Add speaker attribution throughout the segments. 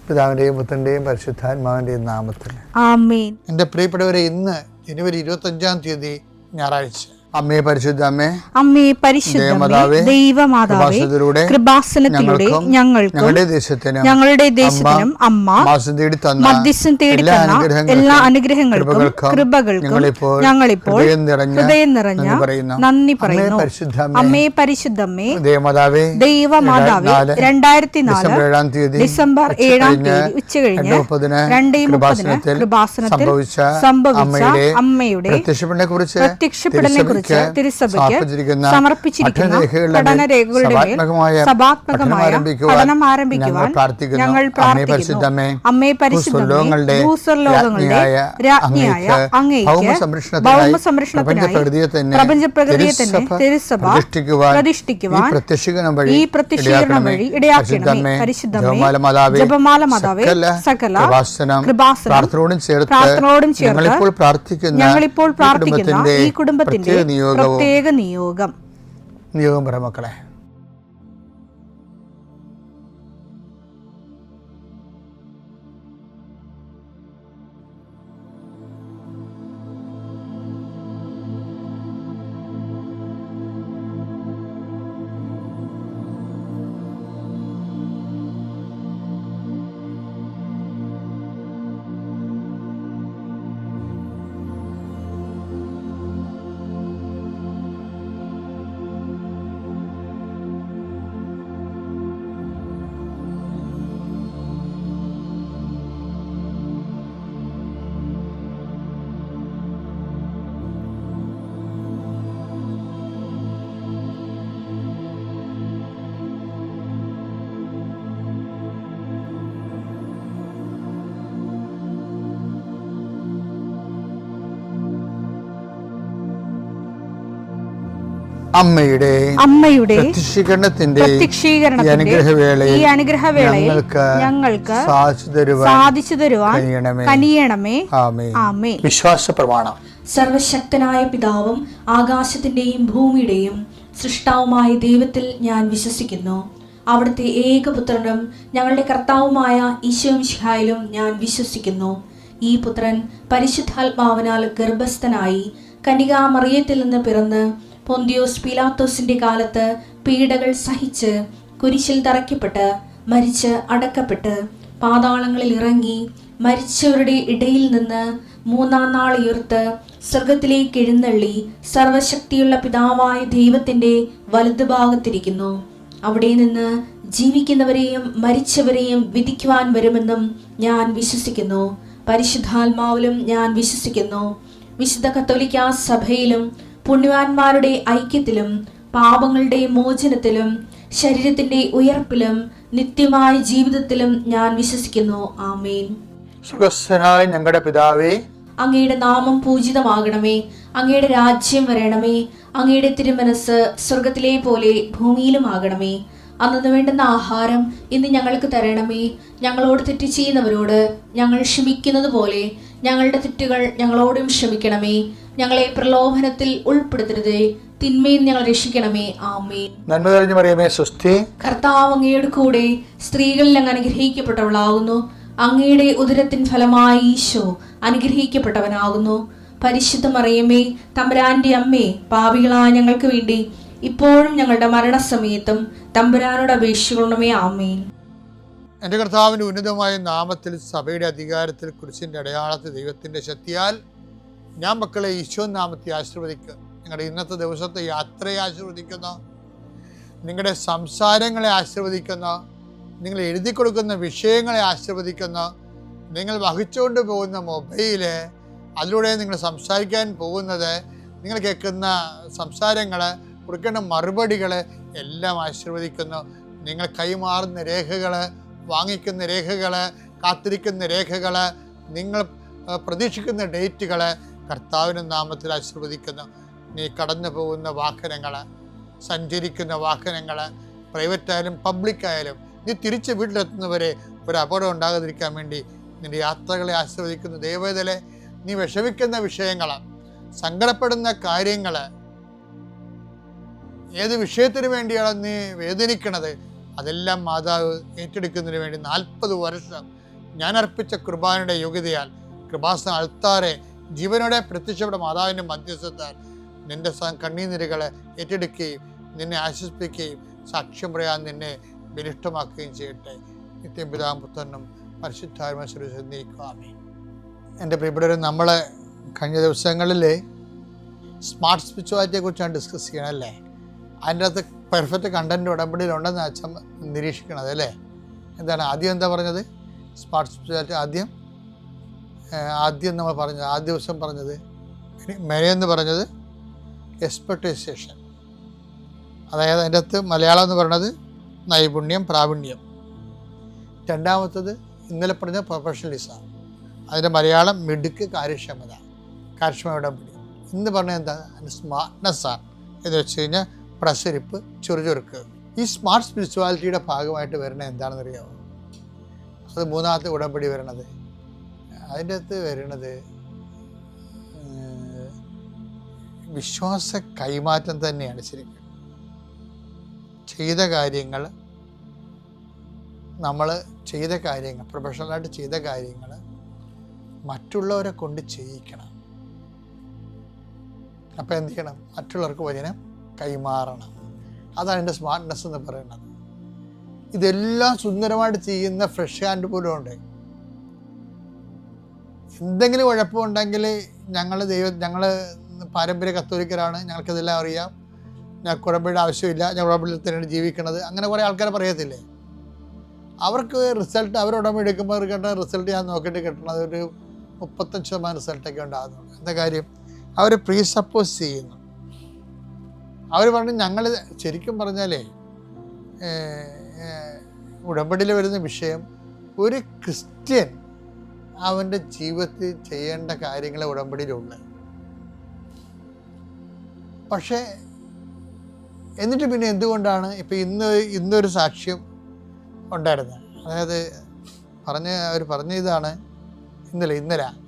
Speaker 1: പിതാവിന്റെയും പുത്രന്റെയും പരിശുദ്ധാത്മാവിന്റെയും നാമത്തിൽ
Speaker 2: ആമേൻ.
Speaker 1: എൻ്റെ പ്രിയപ്പെട്ടവരെ, ഇന്ന് ജനുവരി 25 ഞായറാഴ്ച. അമ്മേ പരിശുദ്ധ അമ്മേ,
Speaker 2: അമ്മേ പരിശുദ്ധമേ, ദൈവമാതാവേ, കൃപാസനത്തിലൂടെ ഞങ്ങൾക്കും ഞങ്ങളുടെ ദേശത്തിനും അമ്മ മധ്യസ്ഥം തേടി തന്ന എല്ലാ അനുഗ്രഹങ്ങൾക്കും കൃപകൾക്കും ഞങ്ങളിപ്പോൾ ഹൃദയം നിറഞ്ഞ നന്ദി പറയുന്നു. അമ്മേ പരിശുദ്ധമേ, ദൈവമാതാവേ, 2004 ഡിസംബർ 7 ഉച്ചകഴിഞ്ഞ് 2:30 കൃപാസനത്തിൽ സംഭവിച്ച അമ്മയുടെ പ്രത്യക്ഷപ്പെടലിനെ കുറിച്ച് തിരുസഭയ്ക്ക് സമർപ്പിച്ചിരിക്കുന്ന പഠനരേഖകളുടെ മേൽ സഭാത്മകമായ പഠനം ആരംഭിക്കുവാൻ ഞങ്ങൾ പ്രാർത്ഥിക്കുന്നു. അമ്മേ പരിശുദ്ധമേ, ഭൂസ്വർലോകങ്ങളുടെ രാജ്ഞിയായ അങ്ങേയ്ക്ക് ഭൗമസംരക്ഷണത്തിനായി പ്രപഞ്ചപ്രകൃതിയെ തന്നെ തിരുസഭ പ്രതിഷ്ഠിക്കുവാൻ ഈ പ്രത്യക്ഷീകരണം വഴി ഇടയാക്കണമേ. പരിശുദ്ധമേ, ജപമാല മാതാവേ, സകല കൃപാസനം പ്രാർത്ഥനയോടും ചേർത്ത് ഞങ്ങളിപ്പോൾ പ്രാർത്ഥിക്കുന്ന ഈ കുടുംബത്തിന്റെ പ്രത്യേക നിയോഗം
Speaker 1: പറ മക്കളെ.
Speaker 2: അമ്മയുടെ പ്രത്യക്ഷീകരണത്തിന്റെ ഈ അനുഗ്രഹവേളയിൽ ഞങ്ങൾക്ക് സാധിച്ചു തരുവാൻ കനിയണമേ. ആമേൻ.
Speaker 1: വിശ്വാസ പ്രമാണം.
Speaker 3: സർവശക്തനായ പിതാവും ആകാശത്തിന്റെയും ഭൂമിയുടെയും സൃഷ്ടാവുമായ ദൈവത്തിൽ ഞാൻ വിശ്വസിക്കുന്നു. അവിടുത്തെ ഏകപുത്രനും ഞങ്ങളുടെ കർത്താവുമായ ഈശോ മിശിഹായിലും ഞാൻ വിശ്വസിക്കുന്നു. ഈ പുത്രൻ പരിശുദ്ധാത്മാവിനാൽ ഗർഭസ്ഥനായി കന്യകാമറിയത്തിൽ നിന്ന് പിറന്ന് പൊന്തിയോസ് പീലാത്തോസിന്റെ കാലത്ത് പീഡകൾ സഹിച്ച് കുരിശിൽ തറയ്ക്കപ്പെട്ട് മരിച്ച് അടക്കപ്പെട്ട് പാതാളങ്ങളിൽ ഇറങ്ങി മരിച്ചവരുടെ ഇടയിൽ നിന്ന് 3-ാം നാൾ ഉയർത്ത് സ്വർഗത്തിലേക്ക് എഴുന്നള്ളി സർവശക്തിയുള്ള പിതാവായ ദൈവത്തിന്റെ വലതുഭാഗത്തിരിക്കുന്നു. അവിടെ നിന്ന് ജീവിക്കുന്നവരെയും മരിച്ചവരെയും വിധിക്കുവാൻ വരുമെന്നും ഞാൻ വിശ്വസിക്കുന്നു. പരിശുദ്ധാത്മാവിലും ഞാൻ വിശ്വസിക്കുന്നു. വിശുദ്ധ കത്തോലിക്കാ സഭയിലും പുണ്യവാന്മാരുടെ ഐക്യത്തിലും പാപങ്ങളുടെ മോചനത്തിലും ശരീരത്തിന്റെ ഉയർപ്പിലും നിത്യമായ ജീവിതത്തിലും ഞാൻ വിശ്വസിക്കുന്നു. ആമേൻ.
Speaker 1: സുഖസ്ഥനായ ഞങ്ങളുടെ പിതാവേ,
Speaker 3: അങ്ങയുടെ നാമം പൂജിതമാകണമേ. അങ്ങയുടെ രാജ്യം വരണമേ. അങ്ങയുടെ തിരുമനസ് സ്വർഗത്തിലെ പോലെ ഭൂമിയിലും ആകണമേ. അന്നു വേണ്ടുന്ന ആഹാരം ഇന്ന് ഞങ്ങൾക്ക് തരണമേ. ഞങ്ങളോട് തെറ്റ് ചെയ്യുന്നവരോട് ഞങ്ങൾ ക്ഷമിക്കുന്നത് പോലെ ഞങ്ങളുടെ തെറ്റുകൾ ഞങ്ങളോടും ക്ഷമിക്കണമേ. ഞങ്ങളെ പ്രലോഭനത്തിൽ ഉൾപ്പെടുത്തരുതേ, തിന്മയിൽ ഞങ്ങൾ രക്ഷിക്കണമേ. ആമേൻ.
Speaker 1: നന്മ നിറഞ്ഞ മറിയമേ, സ്വസ്തി.
Speaker 3: കർത്താവ് അങ്ങയുടെ കൂടെ സ്ത്രീകളിൽ അങ്ങ് അനുഗ്രഹിക്കപ്പെട്ടവളാകുന്നു. അങ്ങയുടെ ഉദരത്തിൻ ഫലമായി ഈശോ അനുഗ്രഹിക്കപ്പെട്ടവനാകുന്നു. പരിശുദ്ധ മറിയമേ, തമ്പുരാന്റെ അമ്മേ, പാപികളായ ഞങ്ങൾക്ക് വേണ്ടി ഇപ്പോഴും ഞങ്ങളുടെ മരണസമയത്തും തമ്പുരാനോട് അപേക്ഷിക്കണമേ. ആമേൻ.
Speaker 1: എൻ്റെ കർത്താവിൻ്റെ ഉന്നതമായ നാമത്തിൽ സഭയുടെ അധികാരത്തിൽ കുരിശിൻ്റെ അടയാളത്തിൽ ദൈവത്തിൻ്റെ ശക്തിയാൽ ഞാൻ മക്കളെ ഈശോ നാമത്തെ ആശീർവദിക്കുക. നിങ്ങളുടെ ഇന്നത്തെ ദിവസത്തെ യാത്രയെ ആശീർവദിക്കുന്നു. നിങ്ങളുടെ സംസാരങ്ങളെ ആശീർവദിക്കുന്നു. നിങ്ങൾ എഴുതി കൊടുക്കുന്ന വിഷയങ്ങളെ ആശീർവദിക്കുന്നു. നിങ്ങൾ വഹിച്ചുകൊണ്ട് പോകുന്ന മൊബൈല്, അതിലൂടെ നിങ്ങൾ സംസാരിക്കാൻ പോകുന്നത്, നിങ്ങൾ കേൾക്കുന്ന സംസാരങ്ങൾ, കൊടുക്കേണ്ട മറുപടികൾ എല്ലാം ആശീർവദിക്കുന്നു. നിങ്ങൾ കൈമാറുന്ന രേഖകൾ, വാങ്ങിക്കുന്ന രേഖകൾ, കാത്തിരിക്കുന്ന രേഖകൾ, നിങ്ങൾ പ്രതീക്ഷിക്കുന്ന ഡേറ്റുകൾ കർത്താവിൻ്റെ നാമത്തിൽ ആശീർവദിക്കുന്നു. നീ കടന്നു പോകുന്ന വാഹനങ്ങൾ, സഞ്ചരിക്കുന്ന വാഹനങ്ങൾ, പ്രൈവറ്റായാലും പബ്ലിക്കായാലും, നീ തിരിച്ച് വീട്ടിലെത്തുന്നവരെ ഒരു അപകടം ഉണ്ടാകാതിരിക്കാൻ വേണ്ടി നിൻ്റെ യാത്രകളെ ആശീർവദിക്കുന്നു. ദൈവവേദലെ, നീ വിഷമിക്കുന്ന വിഷയങ്ങൾ, സങ്കടപ്പെടുന്ന കാര്യങ്ങൾ, ഏത് വിഷയത്തിന് വേണ്ടിയാണ് നീ വേദനിക്കണത്, അതെല്ലാം മാതാവ് ഏറ്റെടുക്കുന്നതിന് വേണ്ടി 40 വർഷം ഞാൻ അർപ്പിച്ച കുർബാനയുടെ യോഗ്യതയാൽ കൃപാസന അൾത്താരെ ജീവനോടെ പ്രത്യക്ഷപ്പെട്ട മാതാവിൻ്റെ മധ്യസ്ഥത്താൽ നിന്റെ കണ്ണീനിരകളെ ഏറ്റെടുക്കുകയും നിന്നെ ആശ്വസിപ്പിക്കുകയും സാക്ഷ്യം പറയാൻ നിന്നെ ബലിഷ്ഠമാക്കുകയും ചെയ്യട്ടെ. നിത്യം പിതാവും പുത്രനും പരിശുദ്ധാത്മാവിനെ. എൻ്റെ പ്രിയപ്പെട്ടവരെ, നമ്മൾ കഴിഞ്ഞ ദിവസങ്ങളിൽ സ്മാർട്ട് സ്പിരിച്വാലിറ്റിയെ കുറിച്ചാണ് ഡിസ്കസ് ചെയ്യണം അല്ലേ? അതിൻ്റെ അകത്ത് പെർഫെക്റ്റ് കണ്ടൻറ്റ് ഉടമ്പടിയിലുണ്ടെന്ന് അച്ഛൻ നിരീക്ഷിക്കണത് അല്ലേ? എന്താണ് ആദ്യം എന്താ പറഞ്ഞത്? സ്മാർട്ട് സ്പിരിച്വാലിറ്റി ആദ്യം നമ്മൾ പറഞ്ഞത്, ആദ്യ ദിവസം പറഞ്ഞത് മെനയെന്ന് പറഞ്ഞത് എക്സ്പെർട്ടൈസേഷൻ. അതായത് അതിൻ്റെ അകത്ത് മലയാളം എന്ന് പറയുന്നത് നൈപുണ്യം, പ്രാവീണ്യം. രണ്ടാമത്തത് ഇന്നലെ പറഞ്ഞ പ്രൊഫഷണലിസം, അതിൻ്റെ മലയാളം മിടുക്ക്, കാര്യക്ഷമത ഉടമ്പടി. ഇന്ന് പറഞ്ഞത് എന്താ? സ്മാർട്ട്നെസ്സാണ് എന്ന് വെച്ച് കഴിഞ്ഞാൽ പ്രസരിപ്പ്, ചുറുചുറുക്ക്. ഈ സ്മാർട്ട് സ്പിരിച്വാലിറ്റിയുടെ ഭാഗമായിട്ട് വരുന്നത് എന്താണെന്ന് അറിയാമോ? അത് മൂന്നാമത്തെ ഉടമ്പടി വരണത്. അതിൻ്റെ അകത്ത് വരുന്നത് വിശ്വാസ കൈമാറ്റം തന്നെയാണ്. ശരിക്കും നമ്മൾ ചെയ്ത കാര്യങ്ങൾ പ്രൊഫഷണലായിട്ട് ചെയ്ത കാര്യങ്ങൾ മറ്റുള്ളവരെ കൊണ്ട് ചെയ്യിക്കണം. അപ്പം എന്ത് ചെയ്യണം? മറ്റുള്ളവർക്ക് വചനം കൈമാറണം. അതാണ് എൻ്റെ സ്മാർട്ട്നെസ് എന്ന് പറയുന്നത്. ഇതെല്ലാം സുന്ദരമായിട്ട് ചെയ്യുന്ന ഫ്രഷ് ഹാൻഡ് പോലും ഉണ്ട്. എന്തെങ്കിലും കുഴപ്പമുണ്ടെങ്കിൽ ഞങ്ങൾ പാരമ്പര്യ കത്തോലിക്കരാണ്, ഞങ്ങൾക്കിതെല്ലാം അറിയാം, ഞങ്ങൾക്ക് ഉടമ്പടിയുടെ ആവശ്യമില്ല, ഞങ്ങൾ ഉടമ്പടിയിൽ തന്നെയാണ് ജീവിക്കണത്, അങ്ങനെ കുറേ ആൾക്കാർ പറയത്തില്ലേ? അവർക്ക് റിസൾട്ട്, അവർ ഉടമ്പടി എടുക്കുമ്പോൾ കിട്ടുന്ന റിസൾട്ട് ഞാൻ നോക്കിയിട്ട് കിട്ടണത് ഒരു 35% റിസൾട്ടൊക്കെ ഉണ്ടാകുന്നുണ്ട്. എന്താ കാര്യം? അവർ പ്രീസപ്പോസ് ചെയ്യുന്നു. അവർ പറഞ്ഞു ഞങ്ങൾ ശരിക്കും പറഞ്ഞാലേ ഉടമ്പടിയിൽ വരുന്ന വിഷയം ഒരു ക്രിസ്ത്യൻ അവൻ്റെ ജീവിതത്തിൽ ചെയ്യേണ്ട കാര്യങ്ങളെ ഉടമ്പടിയിലുണ്ട്. പക്ഷേ എന്നിട്ട് പിന്നെ എന്തുകൊണ്ടാണ് ഇപ്പം ഇന്നൊരു സാക്ഷ്യം ഉണ്ടായിരുന്നത്? അതായത് അവർ പറഞ്ഞ ഇതാണ്, ഇന്നലെ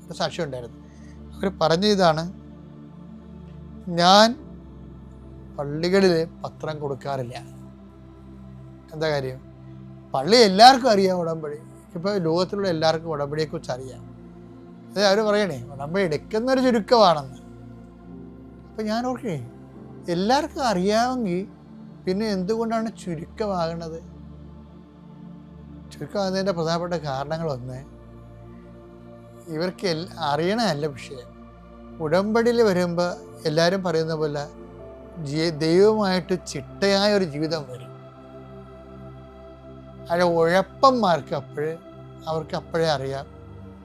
Speaker 1: ഒരു സാക്ഷ്യം ഉണ്ടായിരുന്നു. അവർ പറഞ്ഞ ഇതാണ്, ഞാൻ പള്ളികളിൽ പത്രം കൊടുക്കാറില്ല. എന്താ കാര്യം? പള്ളി എല്ലാവർക്കും അറിയാം ഉടമ്പടി. ഇപ്പോൾ ലോകത്തിലുള്ള എല്ലാവർക്കും ഉടമ്പടിയെക്കുറിച്ച് അറിയാം. അത് അവർ പറയണേ ഉടമ്പടി എടുക്കുന്നൊരു ചുരുക്കമാണെന്ന്. അപ്പം ഞാൻ ഓർക്കേ, എല്ലാവർക്കും അറിയാമെങ്കിൽ പിന്നെ എന്തുകൊണ്ടാണ് ചുരുക്കമാകുന്നത്? ചുരുക്കമാകുന്നതിൻ്റെ പ്രധാനപ്പെട്ട കാരണങ്ങളൊന്ന്, ഇവർക്ക് അറിയണമല്ല വിഷയം. ഉടമ്പടിയിൽ വരുമ്പോൾ എല്ലാവരും പറയുന്ന പോലെ ദൈവമായിട്ട് ചിട്ടയായ ഒരു ജീവിതം വരും. അതിൻ്റെ ഉഴപ്പന്മാർക്ക് അവർക്ക് അപ്പോഴേ അറിയാം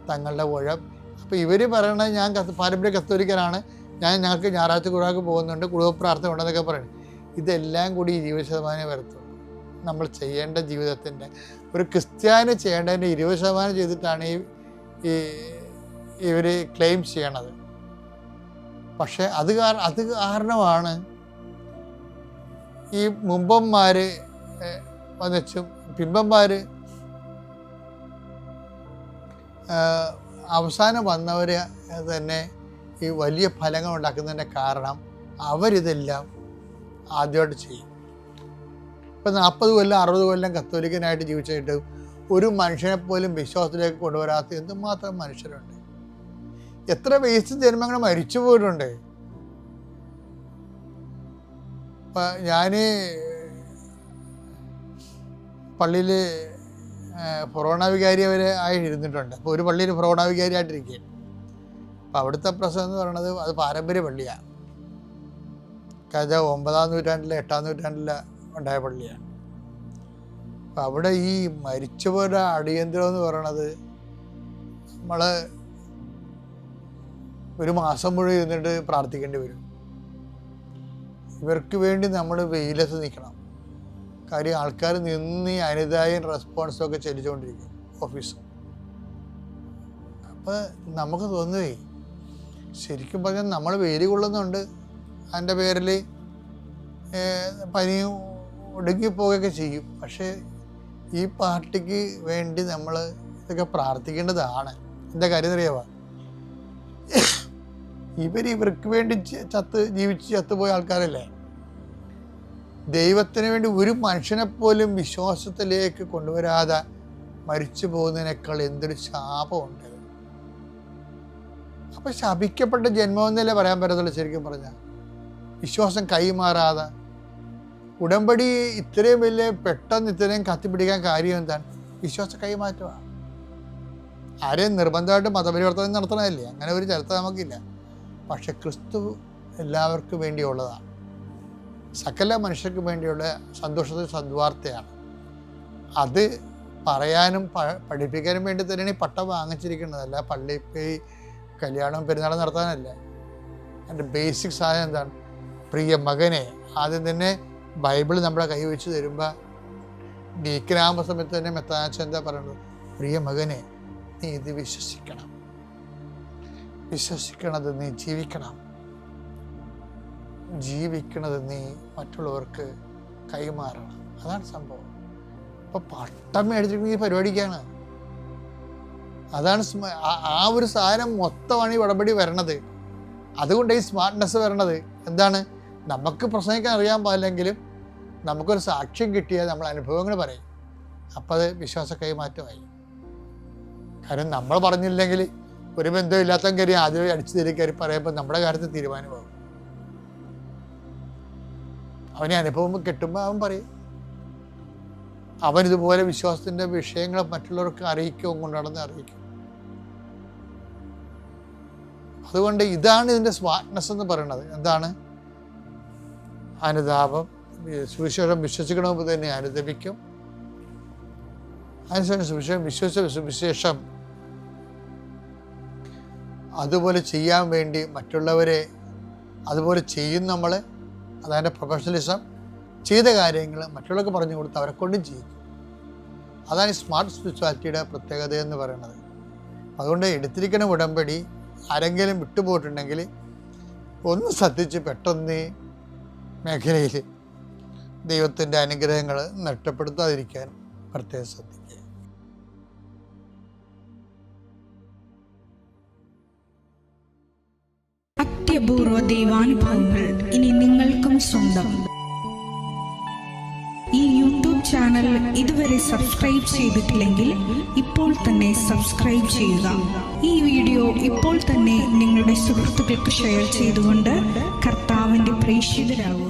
Speaker 1: തങ്ങളുടെ ഉഴപ്പ്. അപ്പോൾ ഇവർ പറയണത് ഞാൻ പാരമ്പര്യ കത്തോലിക്കനാണ്, ഞങ്ങൾക്ക് ഞായറാഴ്ച കുർബാനയ്ക്ക് പോകുന്നുണ്ട്, കുടുംബ പ്രാർത്ഥന ഉണ്ടെന്നൊക്കെ പറയണം. ഇതെല്ലാം കൂടി ഈ 20% വരത്തുള്ളൂ. നമ്മൾ ചെയ്യേണ്ട ജീവിതത്തിൻ്റെ ഒരു ക്രിസ്ത്യാനി ചെയ്യേണ്ടതിൻ്റെ 20% ചെയ്തിട്ടാണ് ഇവർ ക്ലെയിം ചെയ്യണത്. പക്ഷേ അത് കാരണമാണ് ഈ മുമ്പന്മാർ വന്നിച്ചും പിമ്പന്മാർ അവസാനം വന്നവർ തന്നെ ഈ വലിയ ഫലങ്ങൾ ഉണ്ടാക്കുന്നതിൻ്റെ കാരണം അവരിതെല്ലാം ആദ്യമായിട്ട് ചെയ്യും. ഇപ്പം 40 കൊല്ലം 60 കൊല്ലം കത്തോലിക്കനായിട്ട് ജീവിച്ചിട്ട് ഒരു മനുഷ്യനെ പോലും വിശ്വാസത്തിലേക്ക് കൊണ്ടുവരാത്ത എന്തുമാത്രം മനുഷ്യരുണ്ട്. എത്ര വേസ്റ്റ് ജന്മങ്ങൾ മരിച്ചു പോയിട്ടുണ്ട്. ഇപ്പം ഞാൻ പള്ളിയിൽ ഫൊറോണ വികാരി ആയി ഇരുന്നിട്ടുണ്ട്. അപ്പോൾ ഒരു പള്ളിയിൽ ഫൊറോണ വികാരിയായിട്ടിരിക്കുകയാണ്. അപ്പോൾ അവിടുത്തെ പ്രസവം എന്ന് പറയുന്നത് അത് പാരമ്പര്യ പള്ളിയാണ്. കാരണം 9-ാം നൂറ്റാണ്ടിൽ 8-ാം നൂറ്റാണ്ടിൽ ഉണ്ടായ പള്ളിയാണ്. അപ്പം അവിടെ ഈ മരിച്ചവരുടെ അടിയന്തരം എന്ന് പറയണത് നമ്മൾ ഒരു മാസം മുഴുവൻ ഇരുന്നിട്ട് പ്രാർത്ഥിക്കേണ്ടി വരും. ഇവർക്ക് വേണ്ടി നമ്മൾ വെയിലത്ത് നിൽക്കണം. കാര്യം ആൾക്കാർ നിന്ന് അനിതായും റെസ്പോൺസൊക്കെ ചെല്ലിച്ചുകൊണ്ടിരിക്കും ഓഫീസ്. അപ്പോൾ നമുക്ക് തോന്നുകയെ ശരിക്കും പറഞ്ഞാൽ നമ്മൾ വെയിൽ കൊള്ളുന്നുണ്ട്, അതിൻ്റെ പേരിൽ പനിയും ഒടുങ്ങിപ്പോവുകയൊക്കെ ചെയ്യും. പക്ഷേ ഈ പാർട്ടിക്ക് വേണ്ടി നമ്മൾ ഇതൊക്കെ പ്രാർത്ഥിക്കേണ്ടതാണ്. എന്താ കാര്യം അറിയാമോ? ഇവർക്ക് വേണ്ടി ജീവിച്ച് ചത്തുപോയ ആൾക്കാരല്ലേ. ദൈവത്തിന് വേണ്ടി ഒരു മനുഷ്യനെപ്പോലും വിശ്വാസത്തിലേക്ക് കൊണ്ടുവരാതെ മരിച്ചു പോകുന്നതിനേക്കാൾ എന്തൊരു ശാപമുണ്ട്. അപ്പം ശപിക്കപ്പെട്ട ജന്മം എന്നല്ലേ പറയാൻ പറ്റത്തുള്ളൂ. ശരിക്കും പറഞ്ഞാൽ വിശ്വാസം കൈമാറാതെ ഉടമ്പടി ഇത്രയും വലിയ പെട്ടെന്ന് ഇത്രയും കത്തിപ്പിടിക്കാൻ കാര്യം എന്താണ്? വിശ്വാസം കൈമാറ്റമാണ്. ആരെയും നിർബന്ധമായിട്ട് മതപരിവർത്തനം നടത്തണമല്ലേ, അങ്ങനെ ഒരു ചരിത്രം നമുക്കില്ല. പക്ഷെ ക്രിസ്തു എല്ലാവർക്കും വേണ്ടിയുള്ളതാണ്, സകല മനുഷ്യർക്ക് വേണ്ടിയുള്ള സന്തോഷത്തിന് സദ്വാർത്തയാണ്. അത് പറയാനും പഠിപ്പിക്കാനും വേണ്ടി തന്നെയാണ് ഈ പട്ടം വാങ്ങിച്ചിരിക്കുന്നത്. അല്ല പള്ളിയിൽ പോയി കല്യാണം പെരുന്നാളും നടത്താനല്ല. എൻ്റെ ബേസിക് സാധനം എന്താണ്? പ്രിയ മകനെ. ആദ്യം തന്നെ ബൈബിൾ നമ്മളെ കൈ വെച്ച് തരുമ്പോൾ ഡീക്കനാകുമ്പോൾ സമയത്ത് തന്നെ മെത്താച്ച എന്താ പറയുന്നത്? പ്രിയ മകനെ, നീ ഇത് വിശ്വസിക്കണം, വിശ്വസിക്കണത് നീ ജീവിക്കണം, ജീവിക്കണത് നീ മറ്റുള്ളവർക്ക് കൈമാറണം. അതാണ് സംഭവം. അപ്പോൾ പട്ടം മേടിച്ചിരിക്കുന്ന ഈ പരിപാടിക്കാണ്. അതാണ് ആ ഒരു സാധനം മൊത്തമാണ് ഈ ഉടമ്പടി വരണത്. അതുകൊണ്ട് ഈ സ്മാർട്ട്നെസ് വരണത്. എന്താണ്? നമുക്ക് പ്രസംഗിക്കാൻ അറിയാൻ പാടില്ലെങ്കിലും നമുക്കൊരു സാക്ഷ്യം കിട്ടിയാൽ നമ്മൾ അനുഭവങ്ങൾ പറയും. അപ്പം അത് വിശ്വാസ കൈമാറ്റമായി. കാരണം നമ്മൾ പറഞ്ഞില്ലെങ്കിൽ ഒരു ബന്ധമില്ലാത്ത കാര്യം ആദ്യമേ അടിച്ചു തിരികെ പറയുമ്പോൾ നമ്മുടെ കാര്യത്തിൽ തീരുമാനമാകും. അവനെ അനുഭവം കിട്ടുമ്പോൾ അവൻ പറയും. അവനിതുപോലെ വിശ്വാസത്തിൻ്റെ വിഷയങ്ങൾ മറ്റുള്ളവർക്ക് അറിയിക്കും, കൊണ്ടുനടന്ന് അറിയിക്കും. അതുകൊണ്ട് ഇതാണ് ഇതിൻ്റെ സ്മാർട്ട്നെസ് എന്ന് പറയുന്നത്. എന്താണ്? അനുതാപം. സുവിശേഷം വിശ്വസിക്കണമെന്ന് തന്നെ അനുദപിക്കും. അതിനുശേഷം സുവിശേഷം വിശ്വസിച്ച സുവിശേഷം അതുപോലെ ചെയ്യാൻ വേണ്ടി മറ്റുള്ളവരെ അതുപോലെ ചെയ്യും നമ്മൾ. അതായത് പ്രൊഫഷണലിസം. ചെയ്ത കാര്യങ്ങൾ മറ്റുള്ളവർക്ക് പറഞ്ഞു കൊടുത്ത് അവരെ കൊണ്ടും ചെയ്യിക്കും. അതാണ് ഈ സ്മാർട്ട് സ്പിരിച്വാലിറ്റിയുടെ പ്രത്യേകത എന്ന് പറയുന്നത്. അതുകൊണ്ട് എടുത്തിരിക്കുന്ന ഉടമ്പടി ആരെങ്കിലും വിട്ടുപോയിട്ടുണ്ടെങ്കിൽ ഒന്ന് ശ്രദ്ധിച്ച് പെട്ടെന്ന് മേഖലയിൽ ദൈവത്തിൻ്റെ അനുഗ്രഹങ്ങൾ നഷ്ടപ്പെടുത്താതിരിക്കാൻ പ്രത്യേകം ശ്രദ്ധിക്കുക.
Speaker 2: അത്യപൂർവ ദൈവാനുഭവങ്ങൾ ഇനി നിങ്ങൾക്കും സ്വന്തം. ഈ യൂട്യൂബ് ചാനൽ ഇതുവരെ സബ്സ്ക്രൈബ് ചെയ്തിട്ടില്ലെങ്കിൽ ഇപ്പോൾ തന്നെ സബ്സ്ക്രൈബ് ചെയ്യുക. ഈ വീഡിയോ ഇപ്പോൾ തന്നെ നിങ്ങളുടെ സുഹൃത്തുക്കൾക്ക് ഷെയർ ചെയ്തുകൊണ്ട് കർത്താവിൻ്റെ പ്രേക്ഷിതരാകുക.